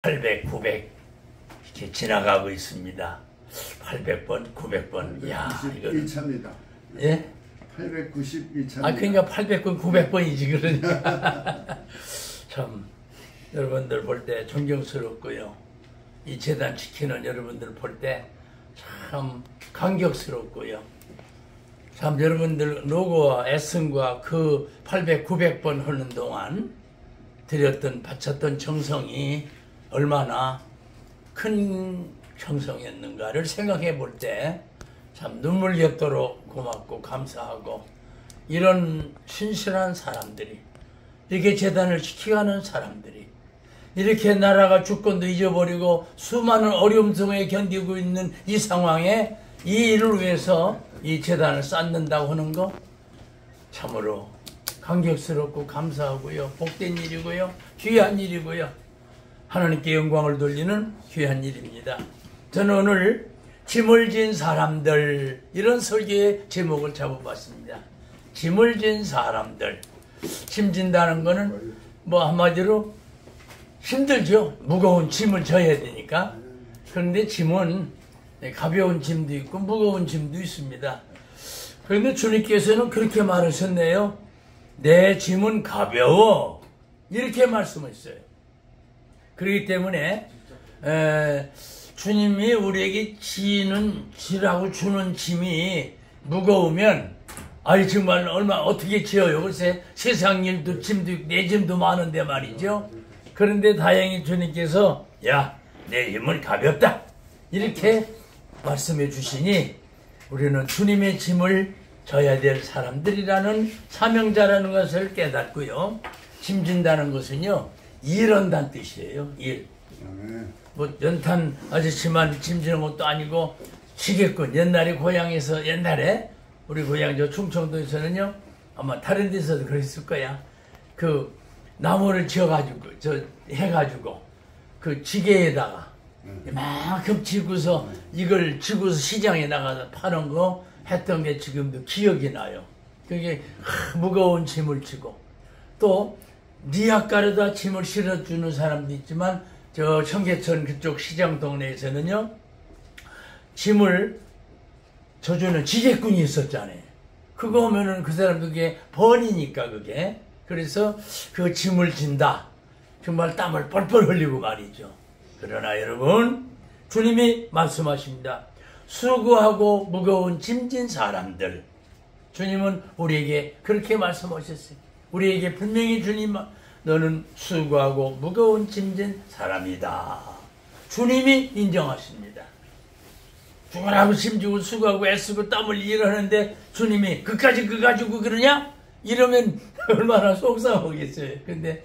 800, 900 이렇게 지나가고 있습니다. 800번, 900번. 이야, 이거는 891차입니다. 예? 891차입니다. 아, 그러니까 800번, 900번이지 그러니까. 참 여러분들 볼 때 존경스럽고요. 이 재단 지키는 여러분들 볼 때 참 감격스럽고요. 참 여러분들 노고와 애씀과 그 800, 900번 하는 동안 드렸던 바쳤던 정성이 얼마나 큰 정성이었는가를 생각해 볼 때 참 눈물겹도록 고맙고 감사하고, 이런 신실한 사람들이, 이렇게 재단을 지켜가는 사람들이, 이렇게 나라가 주권도 잊어버리고 수많은 어려움 속에 견디고 있는 이 상황에 이 일을 위해서 이 재단을 쌓는다고 하는 거 참으로 감격스럽고 감사하고요. 복된 일이고요. 귀한 일이고요. 하나님께 영광을 돌리는 귀한 일입니다. 저는 오늘 짐을 진 사람들, 이런 설교의 제목을 잡아봤습니다. 짐을 진 사람들. 짐 진다는 거는 뭐 한마디로 힘들죠. 무거운 짐을 져야 되니까. 그런데 짐은 가벼운 짐도 있고 무거운 짐도 있습니다. 그런데 주님께서는 그렇게 말하셨네요. 내 짐은 가벼워. 이렇게 말씀하셨어요. 그렇기 때문에 주님이 우리에게 지라고 주는 짐이 무거우면, 아이 정말 얼마 어떻게 지어요. 글쎄 세상 일도 짐도 있고 내 짐도 많은데 말이죠. 그런데 다행히 주님께서 야, 내 짐은 가볍다 이렇게 말씀해 주시니 우리는 주님의 짐을 져야 될 사람들이라는 사명자라는 것을 깨닫고요. 짐진다는 것은요, 일한다는 뜻이에요. 일. 뭐 연탄 아저씨만 짐지는 것도 아니고 시계꾼. 옛날에 고향에서, 옛날에 우리 고향 저 충청도에서는요, 아마 다른 데서도 그랬을 거야. 그 나무를 지어가지고 저 해가지고 그 지게에다가 이만큼 지고서 이걸 지고서 시장에 나가서 파는 거 했던 게 지금도 기억이 나요. 그게 무거운 짐을 지고, 또 니아가르다 짐을 실어주는 사람도 있지만 저 청계천 그쪽 시장 동네에서는요, 짐을 져주는 지게꾼이 있었잖아요. 그거 하면은 그 사람도 그게 번이니까 그게. 그래서 그 짐을 진다. 정말 땀을 뻘뻘 흘리고 말이죠. 그러나 여러분, 주님이 말씀하십니다. 수고하고 무거운 짐진 사람들. 주님은 우리에게 그렇게 말씀하셨어요. 우리에게 분명히 주님, 너는 수고하고 무거운 짐진 사람이다. 주님이 인정하십니다. 죽으라고 짐지고 수고하고 애쓰고 땀을 일하는데 주님이 그까지 그거 가지고 그러냐? 이러면 얼마나 속상하겠어요. 근데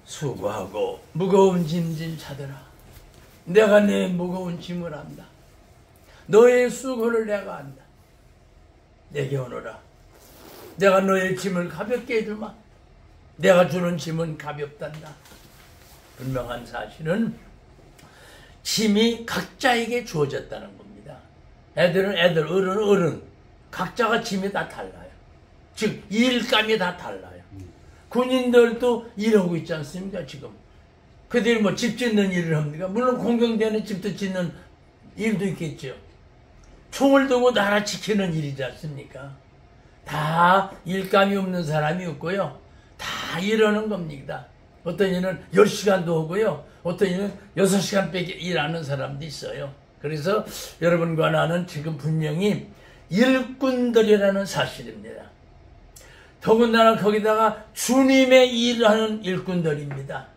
수고하고 무거운 짐진 자들아, 내가 내 무거운 짐을 안다. 너의 수고를 내가 안다. 내게 오너라. 내가 너의 짐을 가볍게 해주마. 내가 주는 짐은 가볍단다. 분명한 사실은 짐이 각자에게 주어졌다는 겁니다. 애들은 애들, 어른은 어른. 각자가 짐이 다 달라요. 즉 일감이 다 달라요. 군인들도 일하고 있지 않습니까 지금. 그들이 뭐 집 짓는 일을 합니까? 물론 공경되는 집도 짓는 일도 있겠죠. 총을 들고 나라 지키는 일이지 않습니까? 다 일감이 없는 사람이 없고요. 다 일하는 겁니다. 어떤 일은 10시간도 하고요. 어떤 일은 6시간 빼기 일하는 사람도 있어요. 그래서 여러분과 나는 지금 분명히 일꾼들이라는 사실입니다. 더군다나 거기다가 주님의 일하는 일꾼들입니다.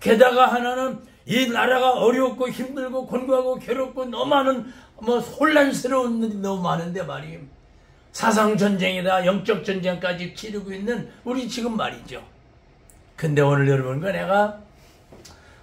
게다가 하나는 이 나라가 어렵고 힘들고 곤고하고 괴롭고 너무 많은 혼란스러운 일이 너무 많은데 말이에요. 사상전쟁이다 영적 전쟁까지 치르고 있는 우리 지금 말이죠. 근데 오늘 여러분과 내가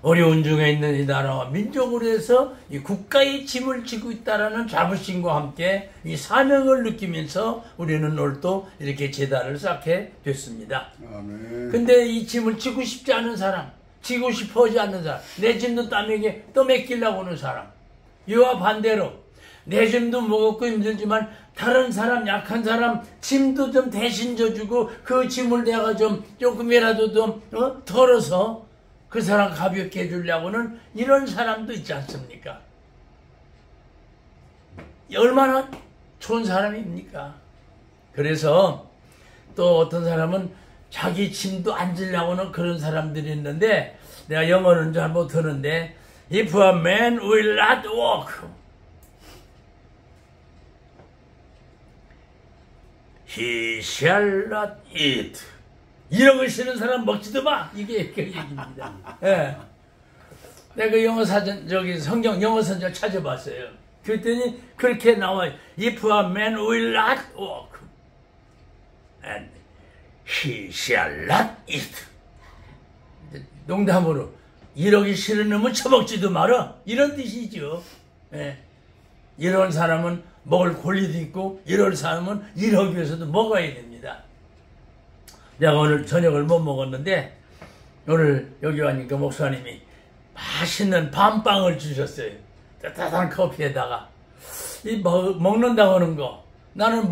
어려운 중에 있는 이 나라와 민족으로 해서 이 국가의 짐을 지고 있다라는 자부심과 함께 이 사명을 느끼면서 우리는 오늘 또 이렇게 제단을 쌓게 됐습니다. 아멘. 근데 이 짐을 지고 싶지 않은 사람, 지고 싶어 하지 않는 사람, 내 짐도 땀에게 떠맡기려고 하는 사람, 이와 반대로 내 짐도 무겁고 힘들지만 다른 사람, 약한 사람 짐도 좀 대신 져주고 그 짐을 내가 좀 조금이라도 좀 덜어서 그 사람 가볍게 해주려고는 이런 사람도 있지 않습니까? 얼마나 좋은 사람입니까? 그래서 또 어떤 사람은 자기 짐도 안 지려고는 그런 사람들이 있는데, 내가 영어는 잘 못하는데, If a man will not walk, he shall not eat. 이런 거 싫은 사람 먹지도 마. 이게 그 얘기입니다. 예. 내가 그 영어 사전, 성경 영어 선전 찾아봤어요. 그랬더니 그렇게 나와요. If a man will not walk, and he shall not eat. 농담으로, 이러기 싫은 놈은 처먹지도 마라. 이런 뜻이죠. 예. 이런 사람은 먹을 권리도 있고, 이런 사람은 일하기 위해서도 먹어야 됩니다. 내가 오늘 저녁을 못 먹었는데, 오늘 여기 와니까 목사님이 맛있는 밤빵을 주셨어요. 따뜻한 커피에다가. 이 먹는다고 하는 거, 나는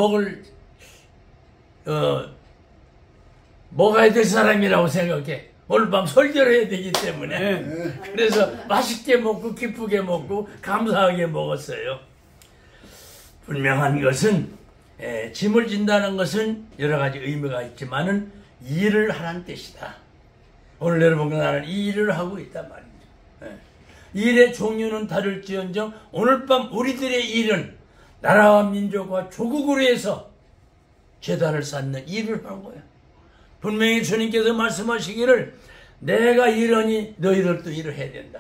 먹어야 될 사람이라고 생각해. 오늘 밤 설교를 해야 되기 때문에. 그래서 맛있게 먹고 기쁘게 먹고 감사하게 먹었어요. 분명한 것은 짐을 진다는 것은 여러 가지 의미가 있지만은 일을 하라는 뜻이다. 오늘 여러분과 나는 이 일을 하고 있단 말이죠. 일의 종류는 다를지언정 오늘 밤 우리들의 일은 나라와 민족과 조국으로 해서 재단을 쌓는 일을 하는 거야. 분명히 주님께서 말씀하시기를 내가 일하니 너희들도 일을 해야 된다.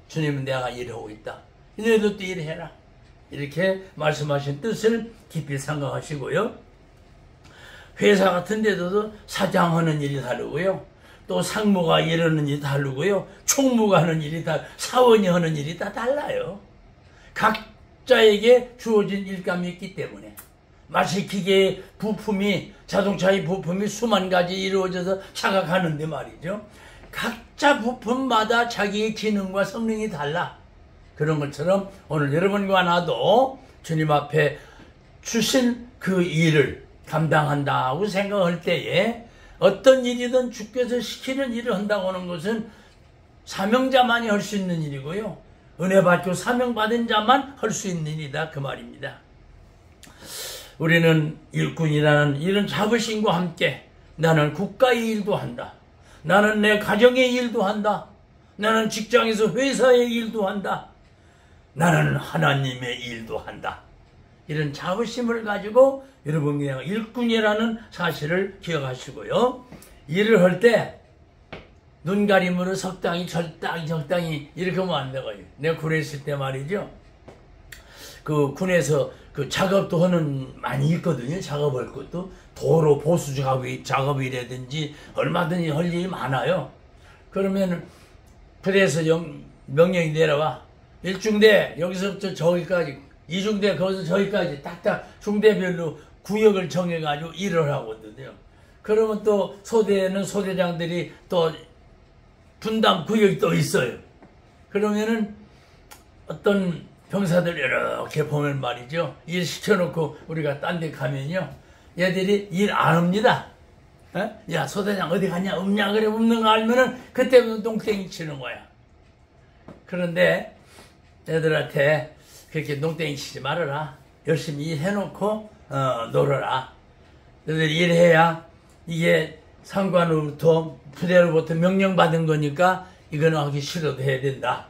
주님은 내가 일하고 있다. 너희들도 일해라. 이렇게 말씀하신 뜻을 깊이 생각하시고요. 회사 같은 데도 사장하는 일이 다르고요. 또 상무가 일하는 일이 다르고요. 총무가 하는 일이 사원이 하는 일이 다 달라요. 각자에게 주어진 일감이 있기 때문에. 마치 기계의 부품이, 자동차의 부품이 수만 가지 이루어져서 차가 가는데 말이죠. 각자 부품마다 자기의 기능과 성능이 달라. 그런 것처럼 오늘 여러분과 나도 주님 앞에 주신 그 일을 감당한다고 생각할 때에 어떤 일이든 주께서 시키는 일을 한다고 하는 것은 사명자만이 할 수 있는 일이고요. 은혜 받고 사명받은 자만 할 수 있는 일이다. 그 말입니다. 우리는 일꾼이라는 이런 자부심과 함께 나는 국가의 일도 한다. 나는 내 가정의 일도 한다. 나는 직장에서 회사의 일도 한다. 나는 하나님의 일도 한다. 이런 자부심을 가지고 여러분 그냥 일꾼이라는 사실을 기억하시고요. 일을 할 때 눈가림으로 적당히 이렇게 하면 안 되고요. 내가 군에 있을 때 말이죠. 그 군에서 그 작업도 하는 많이 있거든요. 작업할 것도 도로 보수 작업이라든지 얼마든지 할 일이 많아요. 그러면 부대에서 명령이 내려와. 1중대 여기서부터 저기까지, 2중대 거기서 저기까지 딱딱 중대별로 구역을 정해가지고 일을 하거든요. 그러면 또 소대에는 소대장들이 또 분담 구역이 또 있어요. 그러면은 어떤 병사들 이렇게 보면 말이죠. 일 시켜놓고 우리가 딴 데 가면요. 얘들이 일 안 합니다. 야, 소대장 어디 갔냐? 없냐? 그래, 없는 거 알면은 그때부터 농땡이 치는 거야. 그런데 애들한테 그렇게 농땡이 치지 말아라. 열심히 일해놓고 놀아라. 너희들 일해야 이게 상관으로부터 부대로부터 명령받은 거니까 이거는 하기 싫어도 해야 된다.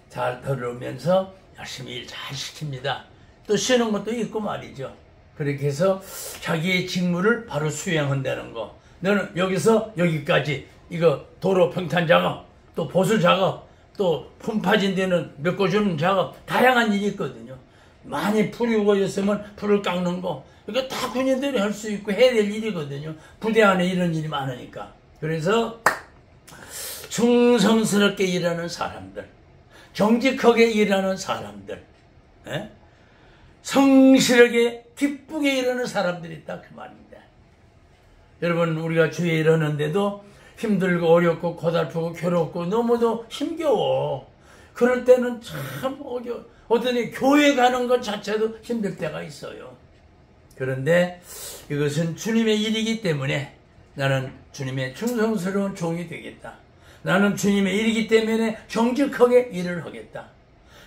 잘 들으면서 열심히 일 잘 시킵니다. 또 쉬는 것도 있고 말이죠. 그렇게 해서 자기의 직무를 바로 수행한다는 거. 너는 여기서 여기까지 이거 도로 평탄 작업, 또 보수 작업, 또 품 파진 데는 메꿔주는 작업, 다양한 일이 있거든요. 많이 풀이 우거졌으면 풀을 깎는 거, 이거 다 군인들이 할 수 있고 해야 될 일이거든요. 부대 안에 이런 일이 많으니까. 그래서 충성스럽게 일하는 사람들, 정직하게 일하는 사람들, 성실하게 기쁘게 일하는 사람들이 있다. 그 말입니다. 여러분, 우리가 주에 일하는데도 힘들고 어렵고 고달프고 괴롭고 너무도 힘겨워. 그럴 때는 참 어려워. 어떤 교회 가는 것 자체도 힘들 때가 있어요. 그런데 이것은 주님의 일이기 때문에 나는 주님의 충성스러운 종이 되겠다. 나는 주님의 일이기 때문에 정직하게 일을 하겠다.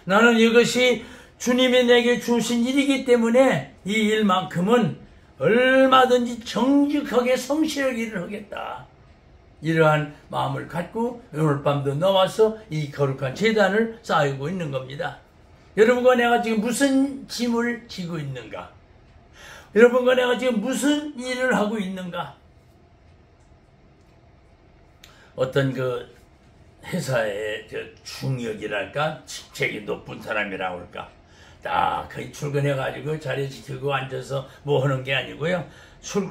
나는 이것이 주님이 내게 주신 일이기 때문에 이 일만큼은 얼마든지 정직하게 성실하게 일을 하겠다. 이러한 마음을 갖고 오늘 밤도 나와서 이 거룩한 제단을 쌓이고 있는 겁니다. 여러분과 내가 지금 무슨 짐을 지고 있는가? 여러분과 내가 지금 무슨 일을 하고 있는가? 어떤 그 회사의 중역이랄까, 직책이 높은 사람이라고 할까, 딱 거의 출근해가지고 자리 지키고 앉아서 뭐 하는 게 아니고요.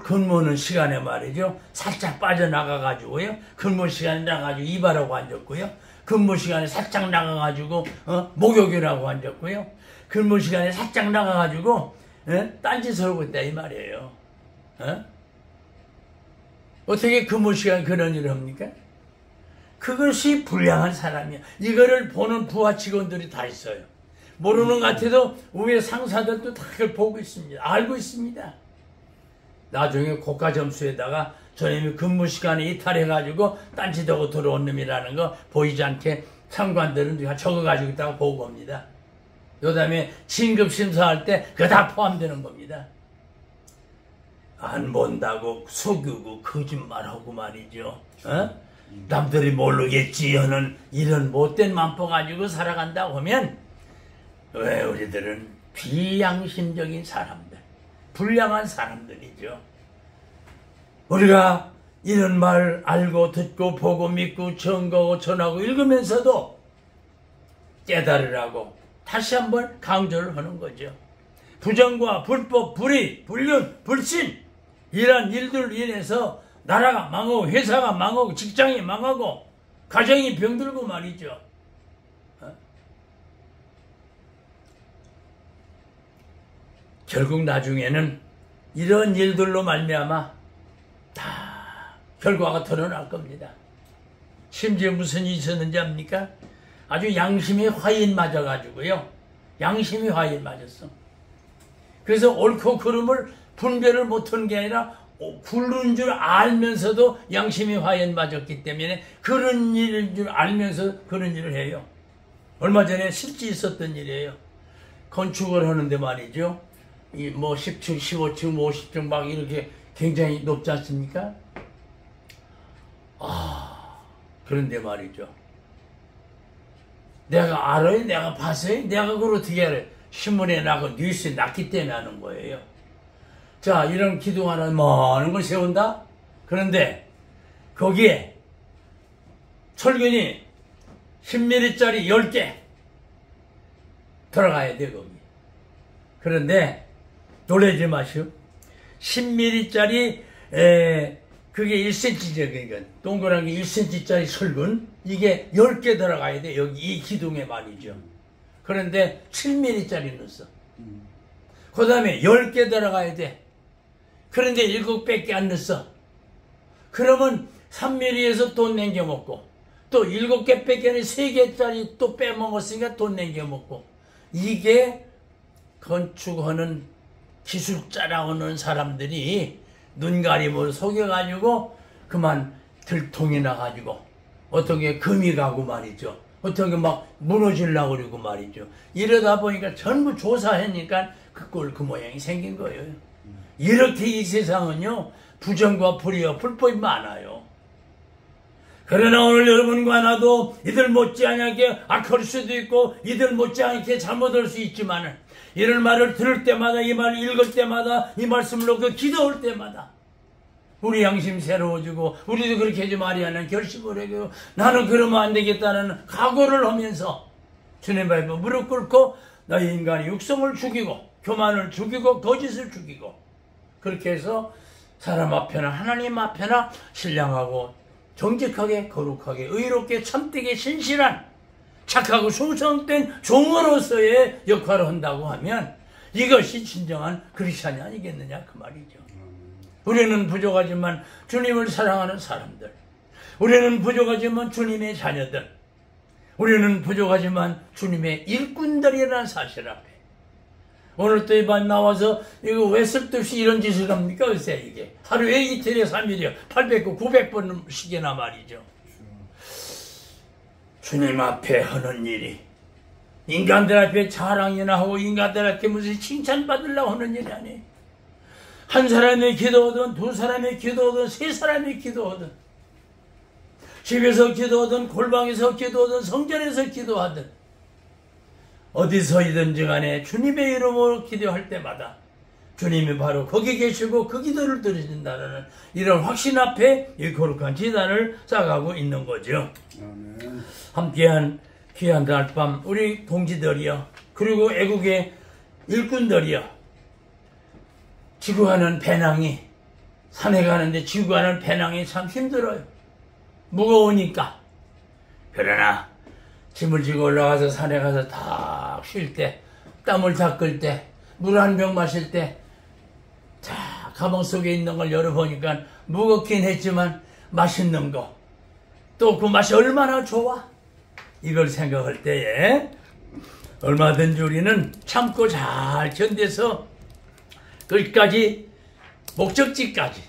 근무하는 시간에 말이죠. 살짝 빠져나가가지고요. 근무 시간에 나가가지고 이발하고 앉았고요. 근무 시간에 살짝 나가가지고 목욕이라고 앉았고요. 근무 시간에 살짝 나가가지고 딴짓을 하고 있다 이 말이에요. 어떻게 근무 시간에 그런 일을 합니까? 그것이 불량한 사람이야. 이거를 보는 부하 직원들이 다 있어요. 모르는 것 같아도 위에 상사들도 다 그걸 보고 있습니다. 알고 있습니다. 나중에 고가 점수에다가 저놈이 근무 시간에 이탈해가지고 딴짓하고 들어온 놈이라는 거 보이지 않게 상관들은 누가 적어가지고 있다가 보고 옵니다. 그 다음에 진급 심사할 때 그거 다 포함되는 겁니다. 안 본다고 속이고 거짓말하고 말이죠. 남들이 모르겠지 하는 이런 못된 맘포 가지고 살아간다고 하면 왜 우리들은 비양심적인 사람들, 불량한 사람들이죠. 우리가 이런 말 알고 듣고 보고 믿고 증거하고 전하고 읽으면서도 깨달으라고 다시 한번 강조를 하는 거죠. 부정과 불법, 불의, 불륜, 불신 이런 일들로 인해서 나라가 망하고 회사가 망하고 직장이 망하고 가정이 병들고 말이죠. 결국 나중에는 이런 일들로 말미암아 다 결과가 드러날 겁니다. 심지어 무슨 일이 있었는지 압니까? 아주 양심이 화인 맞아가지고요. 양심이 화인 맞았어. 그래서 옳고 그름을 분별을 못한 게 아니라 굴른 줄 알면서도 양심이 화인 맞았기 때문에 그런 일인 줄 알면서 그런 일을 해요. 얼마 전에 실제 있었던 일이에요. 건축을 하는데 말이죠. 이 뭐 10층, 15층, 50층 막 이렇게 굉장히 높지 않습니까? 그런데 말이죠. 내가 알아요? 내가 봤어요? 내가 그걸 어떻게 알아요? 신문에 나고 뉴스에 났기 때문에 하는 거예요. 자, 이런 기둥 하나 많은 걸 세운다? 그런데 거기에 철근이 10mm짜리 10개 들어가야 돼, 거기. 그런데 놀라지 마시오. 10mm짜리 그게 1cm죠. 그러니까 동그란 게 1cm짜리 철근 이게 10개 들어가야 돼. 여기 이 기둥에 말이죠. 그런데 7mm짜리 넣었어. 그 다음에 10개 들어가야 돼. 그런데 7개밖에 안 넣었어. 그러면 3mm에서 돈 남겨먹고 또 7개밖에 아니라 3개짜리 또 빼먹었으니까 돈 남겨먹고 이게 건축하는 기술자라고 하는 사람들이 눈가림을 속여가지고 그만 들통이 나가지고 어떻게 금이 가고 말이죠. 어떻게 막 무너지려고 그러고 말이죠. 이러다 보니까 전부 조사하니까 그 모양이 생긴 거예요. 이렇게 이 세상은요 부정과 불의와 불법이 많아요. 그러나 오늘 여러분과 나도 이들 못지않게 악할 수도 있고 이들 못지않게 잘못할 수 있지만 이런 말을 들을 때마다 이 말을 읽을 때마다 이 말씀을 놓고 기도할 때마다 우리 양심 새로워지고 우리도 그렇게 하지 말이야는 결심을 하고 나는 그러면 안 되겠다는 각오를 하면서 주님 앞에 무릎 꿇고 너희 인간의 육성을 죽이고 교만을 죽이고 거짓을 죽이고 그렇게 해서 사람 앞에나 하나님 앞에나 신령하고 정직하게 거룩하게 의롭게 참되게 신실한 착하고 충성된 종으로서의 역할을 한다고 하면 이것이 진정한 크리스찬이 아니겠느냐 그 말이죠. 우리는 부족하지만 주님을 사랑하는 사람들, 우리는 부족하지만 주님의 자녀들, 우리는 부족하지만 주님의 일꾼들이라는 사실 앞에 오늘 또 이 밤 나와서 이거 왜 쓸데없이 이런 짓을 합니까? 글쎄 이게 하루에 이틀에 3일이요 800번 900번씩이나 말이죠. 주님 앞에 하는 일이 인간들 앞에 자랑이나 하고 인간들 앞에 무슨 칭찬받으려고 하는 일이 아니에요. 한 사람이 기도하든 두 사람이 기도하든 세 사람이 기도하든 집에서 기도하든 골방에서 기도하든 성전에서 기도하든 어디서이든지 간에 주님의 이름으로 기도할 때마다 주님이 바로 거기 계시고 그 기도를 들으신다는 이런 확신 앞에 이 거룩한 지단을 쌓아가고 있는 거죠. 아멘. 함께한 귀한 날밤 우리 동지들이여 그리고 애국의 일꾼들이여 지구 가는 배낭이 산에 가는데 지구 가는 배낭이 참 힘들어요. 무거우니까. 그러나 짐을 지고 올라가서 산에 가서 딱 쉴 때 땀을 닦을 때 물 한 병 마실 때 자, 가방 속에 있는 걸 열어보니까 무겁긴 했지만 맛있는 거 또 그 맛이 얼마나 좋아 이걸 생각할 때에 얼마든지 우리는 참고 잘 견뎌서 끝까지 목적지까지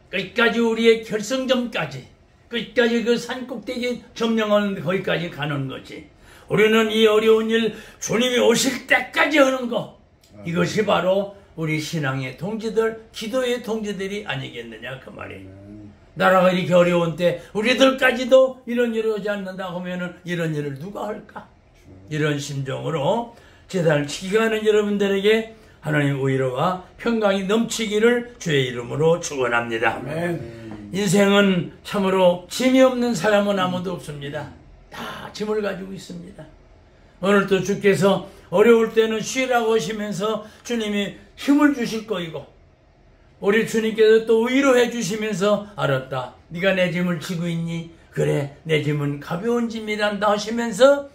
끝까지 우리의 결승점까지 끝까지 그 산 꼭대기 점령하는 거기까지 가는 거지. 우리는 이 어려운 일 주님이 오실 때까지 하는 거 이것이 바로 우리 신앙의 동지들 기도의 동지들이 아니겠느냐 그 말이에요. 나라가 이렇게 어려운 때 우리들까지도 이런 일이 오지 않는다 하면은 이런 일을 누가 할까? 이런 심정으로 제단을 지켜가는 여러분들에게 하나님 위로와 평강이 넘치기를 주의 이름으로 축원합니다. 인생은 참으로 짐이 없는 사람은 아무도 없습니다. 다 짐을 가지고 있습니다. 오늘도 주께서 어려울 때는 쉬라고 하시면서 주님이 힘을 주실 거이고 우리 주님께서 또 위로해 주시면서 알았다. 네가 내 짐을 지고 있니? 그래 내 짐은 가벼운 짐이란다 하시면서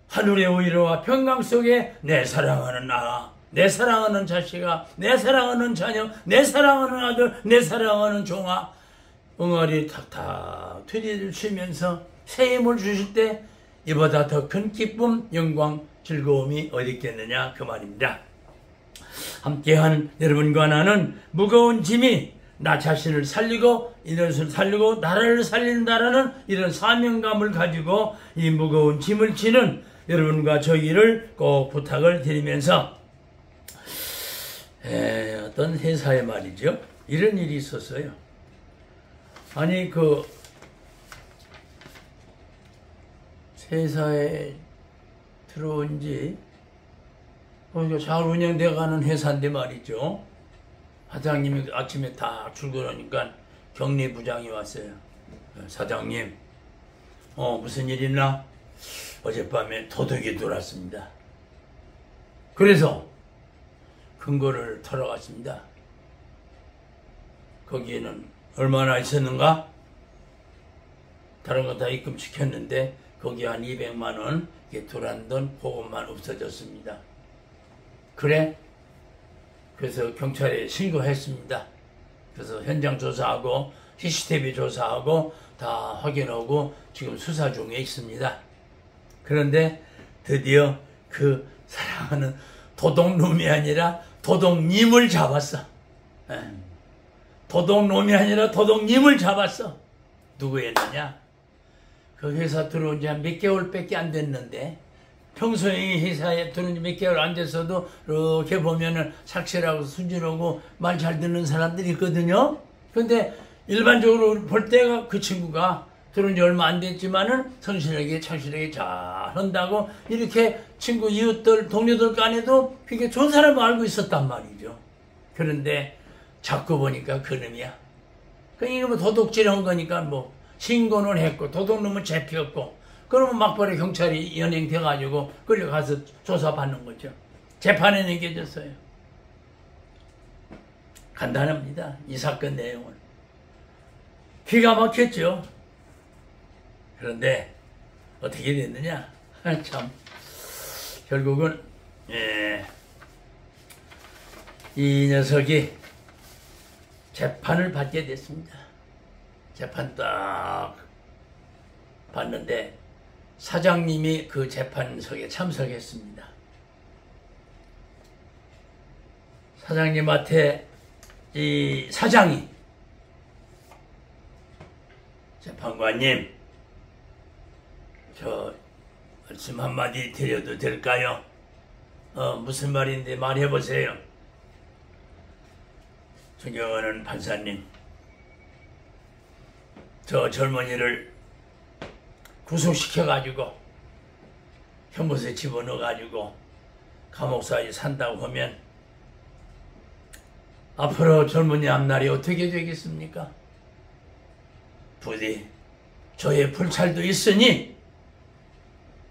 하늘의 위로와 평강 속에 내 사랑하는 아가 내 사랑하는 자식아 내 사랑하는 자녀 내 사랑하는 아들 내 사랑하는 종아 응아리 탁탁 들이쉬면서 새 힘을 주실 때 이보다 더 큰 기쁨 영광 즐거움이 어디 있겠느냐 그 말입니다. 함께한 여러분과 나는 무거운 짐이 나 자신을 살리고 이것을 살리고 나라를 살린다라는 이런 사명감을 가지고 이 무거운 짐을 지는 여러분과 저희를 꼭 부탁을 드리면서 어떤 회사에 말이죠. 이런 일이 있었어요. 아니 그 회사에 들어온 지 잘 운영돼가는 회사인데 말이죠. 사장님이 아침에 다 출근하니까 격리부장이 왔어요. 사장님 무슨 일 있나? 어젯밤에 도둑이 들어왔습니다. 그래서 근거를 털어갔습니다. 거기에는 얼마나 있었는가? 다른 거 다 입금시켰는데 거기 한 200만 원 들어간 돈 그것만 없어졌습니다. 그래? 그래서 경찰에 신고했습니다. 그래서 현장 조사하고 CCTV 조사하고 다 확인하고 지금 수사 중에 있습니다. 그런데 드디어 그 사랑하는 도둑놈이 아니라 도둑님을 잡았어. 도둑놈이 아니라 도둑님을 잡았어. 누구였느냐? 그 회사 들어온 지 한 몇 개월밖에 안 됐는데 평소에 회사에 들어온 지 몇 개월 안 됐어도 이렇게 보면은 착실하고 순진하고 말 잘 듣는 사람들이 있거든요. 근데 일반적으로 볼 때가 그 친구가 들어온 지 얼마 안 됐지만은 성실하게 착실하게 잘 한다고 이렇게 친구 이웃들 동료들 간에도 그게 좋은 사람을 알고 있었단 말이죠. 그런데 자꾸 보니까 그놈이야. 그러니까 뭐 도둑질한 거니까 뭐 신고는 했고 도둑놈은 잡혔고 그러면 막바로 경찰이 연행돼가지고 끌려가서 조사받는 거죠. 재판에 넘겨졌어요. 간단합니다. 이 사건 내용은. 기가 막혔죠. 그런데 어떻게 됐느냐? 참 결국은 이 녀석이 재판을 받게 됐습니다. 재판 딱 봤는데 사장님이 그 재판석에 참석했습니다. 사장님한테 이 사장이 재판관님 저 말씀 한마디 드려도 될까요? 무슨 말인데 말해보세요. 존경하는 판사님, 저 젊은이를 구속시켜가지고 현못에 집어넣어가지고 감옥사에 산다고 하면 앞으로 젊은이 앞날이 어떻게 되겠습니까? 부디 저의 불찰도 있으니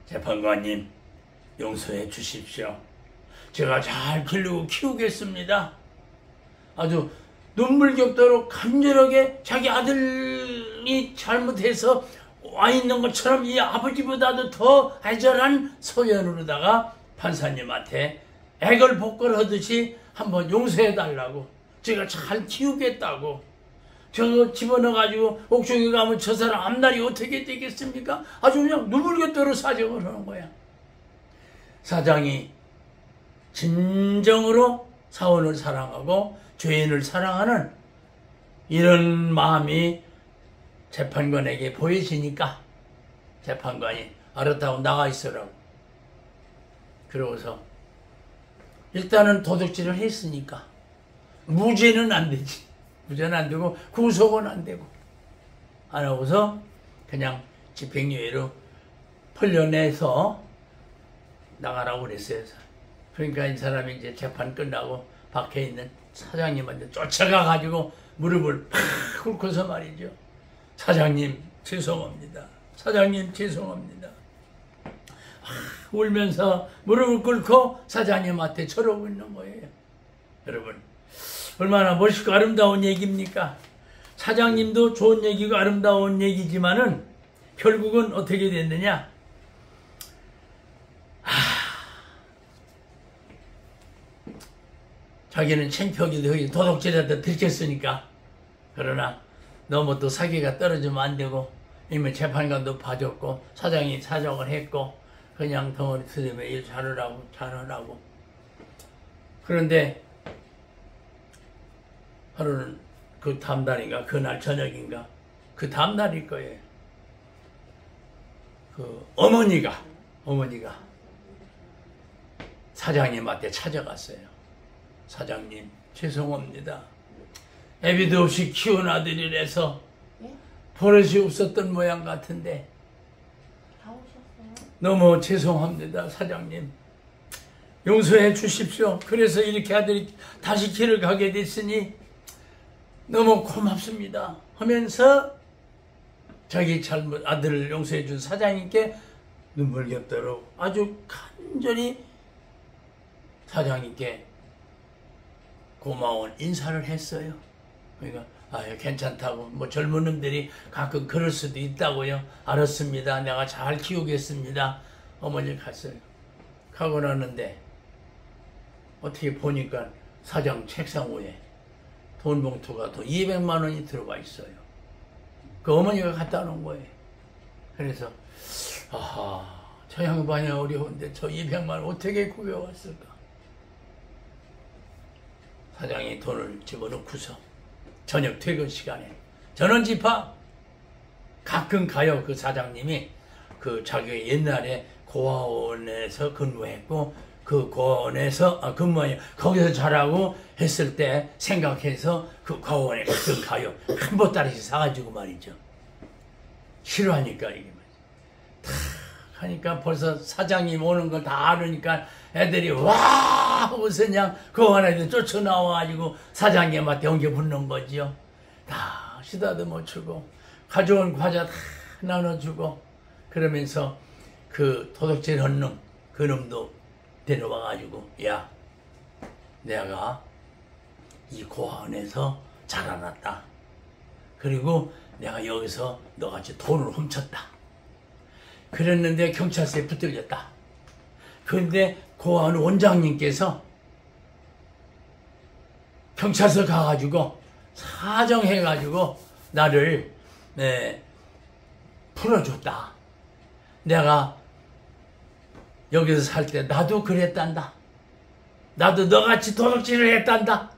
재판관님 용서해 주십시오. 제가 잘 기르고 키우겠습니다. 아주 눈물겹도록 간절하게 자기 아들이 잘못해서 와 있는 것처럼 이 아버지보다도 더 애절한 소연으로다가 판사님한테 애걸복걸하듯이 한번 용서해달라고, 제가 잘 키우겠다고, 저거 집어넣어가지고 옥중에 가면 저 사람 앞날이 어떻게 되겠습니까? 아주 그냥 눈물겹도록 사정을 하는 거야. 사장이 진정으로 사원을 사랑하고 죄인을 사랑하는 이런 마음이 재판관에게 보여지니까 재판관이 알았다고 나가 있으라고. 그러고서 일단은 도둑질을 했으니까 무죄는 안 되지. 무죄는 안 되고 구속은 안 되고 안 하고서 그냥 집행유예로 풀려내서 나가라고 그랬어요. 그러니까 이 사람이 이제 재판 끝나고 밖에 있는 사장님한테 쫓아가가지고 무릎을 팍 꿇고서 말이죠. 사장님 죄송합니다. 사장님 죄송합니다. 울면서 무릎을 꿇고 사장님한테 저러고 있는 거예요. 여러분, 얼마나 멋있고 아름다운 얘기입니까? 사장님도 좋은 얘기고 아름다운 얘기지만은 결국은 어떻게 됐느냐? 자기는 창피하기도 도둑질하다 들켰으니까. 그러나 너무 또 사기가 떨어지면 안 되고, 이미 재판관도 봐줬고 사장이 사정을 했고 그냥 덩어리 트림에 일 잘하라고. 그런데 하루는 그 다음날인가 그날 저녁인가 그 다음날일 거예요. 그 어머니가 사장님한테 찾아갔어요. 사장님 죄송합니다. 애비도 없이 키운 아들이라서 버릇이 없었던 모양 같은데 너무 죄송합니다. 사장님 용서해 주십시오. 그래서 이렇게 아들이 다시 길을 가게 됐으니 너무 고맙습니다 하면서 자기 잘못 아들을 용서해 준 사장님께 눈물겹도록 아주 간절히 사장님께 고마운 인사를 했어요. 그러니까 괜찮다고, 뭐 젊은 놈들이 가끔 그럴 수도 있다고요. 알았습니다. 내가 잘 키우겠습니다. 어머니 갔어요. 가고 나는데 어떻게 보니까 사장 책상 위에 돈 봉투가 또 200만 원이 들어가 있어요. 그 어머니가 갖다 놓은 거예요. 그래서 저 양반이 어려운데 저 200만 원 어떻게 구해왔을까? 사장이 돈을 집어넣고서 저녁 퇴근 시간에 전원집합 가끔 가요. 그 사장님이 그 자기 옛날에 고아원에서 근무했고 그 고아원에서 근무해 거기서 자라고 했을 때 생각해서 그 고아원에 가끔 가요. 한 보따리씩 사가지고 말이죠. 싫어하니까 이게 탁 하니까 벌써 사장님 오는 걸 다 알으니까 애들이 와 하고서 그냥 그 안에 쫓아 나와가지고 사장님한테 옮겨 붙는 거지요. 다 시다듬어 주고 가져온 과자 다 나눠주고 그러면서 그 도둑질 한 놈, 그 놈도 데려와가지고 야 내가 이 고아원에서 자라났다. 그리고 내가 여기서 너같이 돈을 훔쳤다. 그랬는데 경찰서에 붙들렸다. 그런데 고아원 원장님께서 경찰서 가가지고 사정해가지고 나를 풀어줬다. 내가 여기서 살 때 나도 그랬단다. 나도 너같이 도둑질을 했단다.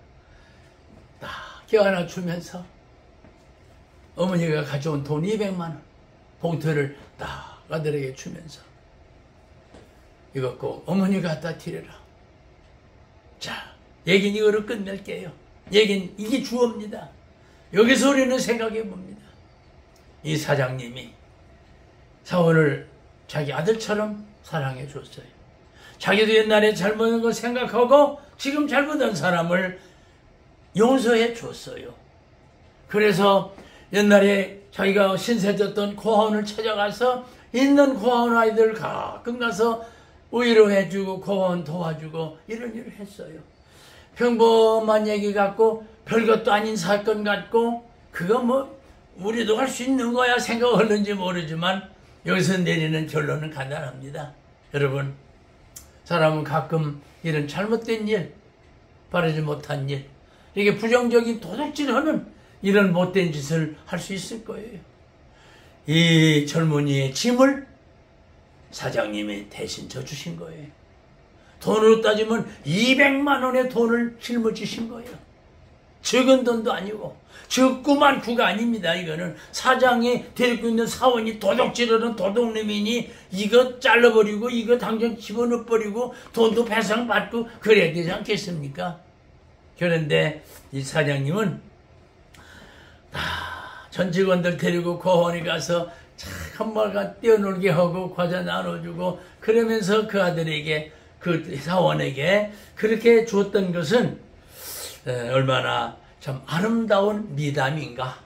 딱 껴안아 주면서 어머니가 가져온 돈 200만 원 봉투를 딱 아들에게 주면서 이것 꼭 어머니 갖다 드려라. 자, 얘기는 이거로 끝낼게요. 얘기는 이게 주어입니다. 여기서 우리는 생각해 봅니다. 이 사장님이 사원을 자기 아들처럼 사랑해 줬어요. 자기도 옛날에 잘못한 거 생각하고 지금 잘못한 사람을 용서해 줬어요. 그래서 옛날에 자기가 신세졌던 고아원을 찾아가서 있는 고아원 아이들 가끔 가서 위로해주고 고아원 도와주고 이런 일을 했어요. 평범한 얘기 같고 별것도 아닌 사건 같고 그거 뭐 우리도 할 수 있는 거야 생각하는지 모르지만 여기서 내리는 결론은 간단합니다. 여러분, 사람은 가끔 이런 잘못된 일, 바르지 못한 일, 이게 부정적인 도둑질하는 이런 못된 짓을 할 수 있을 거예요. 이 젊은이의 짐을 사장님이 대신 져주신 거예요. 돈으로 따지면 200만 원의 돈을 짊어지신 거예요. 적은 돈도 아니고 적구만 구가 아닙니다. 이거는 사장이 데리고 있는 사원이 도둑질하는 도둑놈이니 이거 잘라버리고 이거 당장 집어넣어버리고 돈도 배상받고 그래야 되지 않겠습니까? 그런데 이 사장님은 전 직원들 데리고 고원에 가서 한번가 뛰어놀게 하고 과자 나눠주고 그러면서 그 아들에게 그 사원에게 그렇게 줬던 것은 얼마나 참 아름다운 미담인가.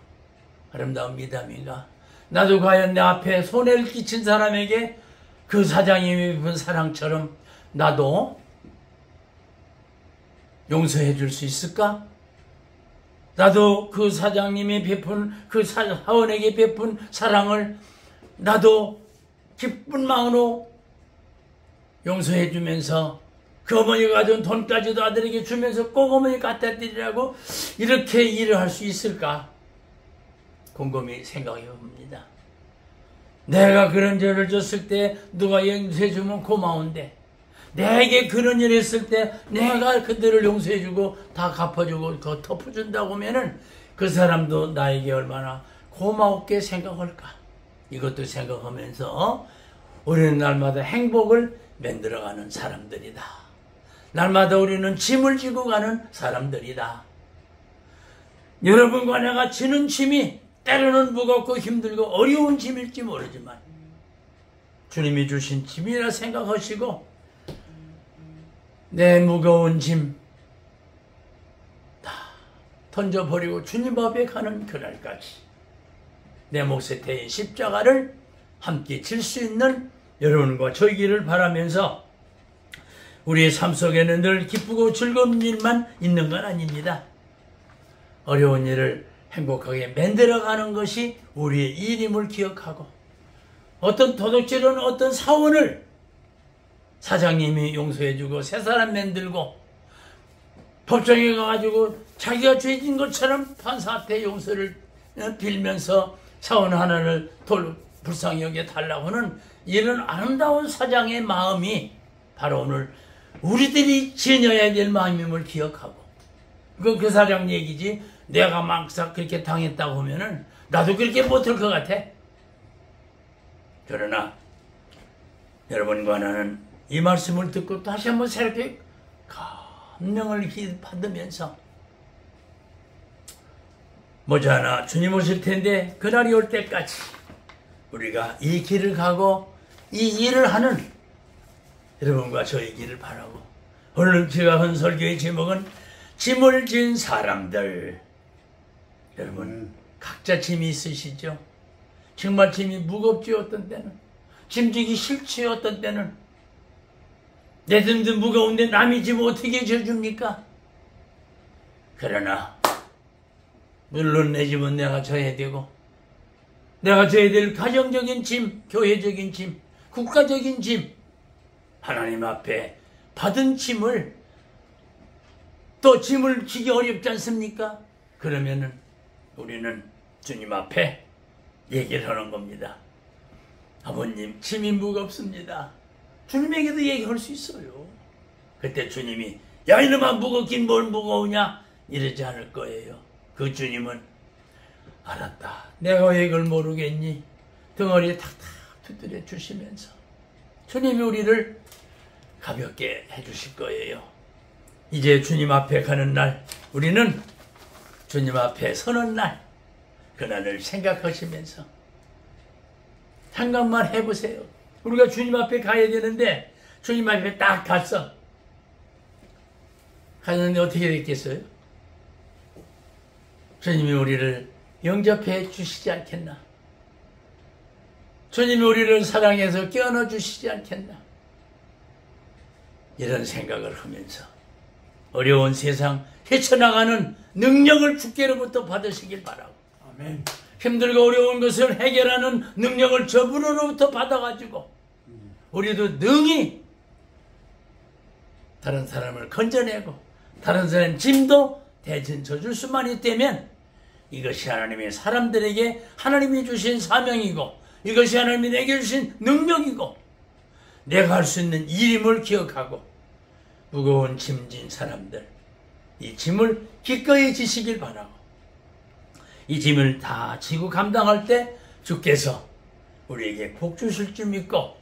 아름다운 미담인가. 나도 과연 내 앞에 손해를 끼친 사람에게 그 사장님이 베푼 사랑처럼 나도 용서해 줄 수 있을까? 나도 그 사장님이 베푼 그 사원에게 베푼 사랑을 나도 기쁜 마음으로 용서해 주면서 그 어머니가 가져온 돈까지도 아들에게 주면서 꼭 어머니 갖다 드리라고 이렇게 일을 할 수 있을까? 곰곰이 생각해 봅니다. 내가 그런 죄를 졌을 때 누가 용서해 주면 고마운데 내게 그런 일을 했을 때 내가 그들을 용서해 주고 다 갚아주고 더 덮어준다고 하면은 그 사람도 나에게 얼마나 고마웠게 생각할까? 이것도 생각하면서 우리는 날마다 행복을 만들어가는 사람들이다. 날마다 우리는 짐을 지고 가는 사람들이다. 여러분과 내가 지는 짐이 때로는 무겁고 힘들고 어려운 짐일지 모르지만 주님이 주신 짐이라 생각하시고 내 무거운 짐 다 던져버리고 주님 앞에 가는 그날까지 내 몫에 대인 십자가를 함께 질 수 있는 여러분과 저이기를 바라면서 우리의 삶 속에는 늘 기쁘고 즐거운 일만 있는 건 아닙니다. 어려운 일을 행복하게 만들어가는 것이 우리의 일임을 기억하고 어떤 도둑질은 어떤 사원을 사장님이 용서해주고 새 사람 만들고 법정에 가가지고 자기가 죄진 것처럼 판사 앞에 용서를 빌면서 사원 하나를 불쌍히 여겨 달라고 하는 이런 아름다운 사장의 마음이 바로 오늘 우리들이 지녀야 될 마음임을 기억하고 그 사장 얘기지 내가 막상 그렇게 당했다고 하면은 나도 그렇게 못할 것 같아. 그러나 여러분과 나는 이 말씀을 듣고 다시 한번 새롭게 감명을 받으면서 머지않아 주님 오실 텐데 그날이 올 때까지 우리가 이 길을 가고 이 일을 하는 여러분과 저이기를 바라고 오늘 제가 한 설교의 제목은 짐을 진 사람들. 여러분 각자 짐이 있으시죠? 정말 짐이 무겁지 어떤 때는 짐지기 싫지 어떤 때는 내 짐도 무거운데 남이 짐 어떻게 져줍니까? 그러나 물론 내 짐은 내가 져야 되고 내가 져야 될 가정적인 짐, 교회적인 짐, 국가적인 짐 하나님 앞에 받은 짐을 또 짐을 지기 어렵지 않습니까? 그러면은 우리는 주님 앞에 얘기를 하는 겁니다. 아버님 짐이 무겁습니다. 주님에게도 얘기할 수 있어요. 그때 주님이 야 이놈아 무겁긴 뭘 무거우냐 이러지 않을 거예요. 그 주님은 알았다. 내가 왜 이걸 모르겠니? 덩어리에 탁탁 두드려 주시면서 주님이 우리를 가볍게 해주실 거예요. 이제 주님 앞에 가는 날, 우리는 주님 앞에 서는 날, 그날을 생각하시면서 생각만 해보세요. 우리가 주님 앞에 가야 되는데 주님 앞에 딱 갔는데 어떻게 됐겠어요? 주님이 우리를 영접해 주시지 않겠나? 주님이 우리를 사랑해서 껴안아 주시지 않겠나? 이런 생각을 하면서 어려운 세상 헤쳐나가는 능력을 주께로부터 받으시길 바라고, 아멘. 힘들고 어려운 것을 해결하는 능력을 저분으로부터 받아가지고 우리도 능히 다른 사람을 건져내고 다른 사람 짐도 대신 져줄 수만 있다면 이것이 하나님의 사람들에게 하나님이 주신 사명이고 이것이 하나님이 내게 주신 능력이고 내가 할 수 있는 일임을 기억하고 무거운 짐진 사람들, 이 짐을 기꺼이 지시길 바라고, 이 짐을 다 지고 감당할 때 주께서 우리에게 복 주실 줄 믿고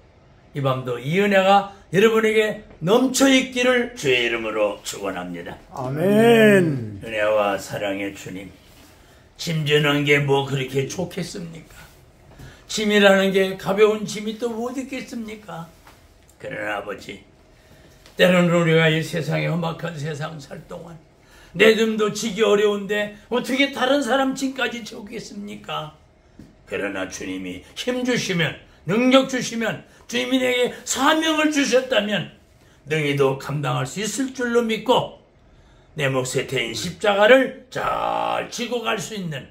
이 밤도 이 은혜가 여러분에게 넘쳐 있기를 주의 이름으로 축원합니다. 아멘. 은혜와 사랑의 주님, 짐지는 게 뭐 그렇게 좋겠습니까? 짐이라는 게 가벼운 짐이 또 못 있겠습니까? 그러나 아버지, 때로는 우리가 이 세상에 험악한 세상 살 동안 내 짐도 지기 어려운데 어떻게 다른 사람 짐까지 지겠습니까? 그러나 주님이 힘 주시면, 능력 주시면, 주님이 내게 사명을 주셨다면 능히도 감당할 수 있을 줄로 믿고 내 몫에 대인 십자가를 잘 지고 갈 수 있는,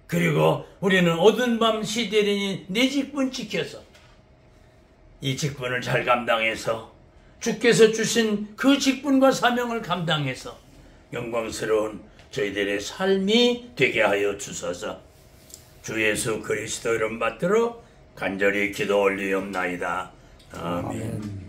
그리고 우리는 어두운 밤 시대리니 내 직분 지켜서 이 직분을 잘 감당해서 주께서 주신 그 직분과 사명을 감당해서 영광스러운 저희들의 삶이 되게 하여 주소서. 주 예수 그리스도 이름 받들어 간절히 기도 올리옵나이다. 아멘.